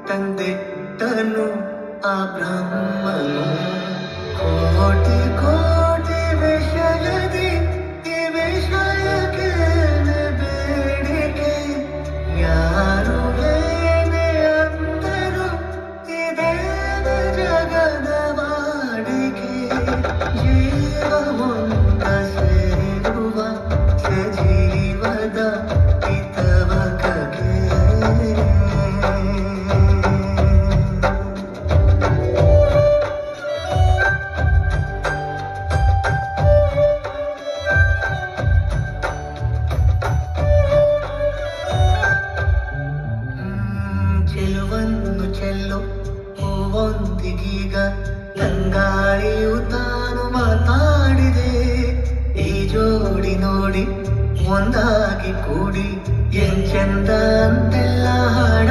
ತಂದಿಟ್ಟನು ಆ ಬ್ರಹ್ಮನು. ಕೋಟಿ ಕೋಟಿ ವಿಷಯದಿ ಈ ವಿಷಯಕ್ಕೆ ಬೇಡಿಕೆ, ಯಾರು ಏನೇ ಅಂದರು ಇದೇನ ಜಗದ ವಾಡಿಕೆ. ಜೀವ ಮುಂದ ಸೇರುವ ಸಜೀವದ ಹಿತವಕಗೆ. ಚೆಲುವನ್ನು ಚೆಲ್ಲು ಹೂವೊಂದಿಗೀಗ ತಂಗಾಳಿಯು ತಾನು ಮಾತಾಡಿದೆ. ಈ ಜೋಡಿ ನೋಡಿ ಒಂದಾಗಿ ಕೂಡಿ ಎಂಚೆಂದ ಅಂತೆಲ್ಲ ಹಾಡ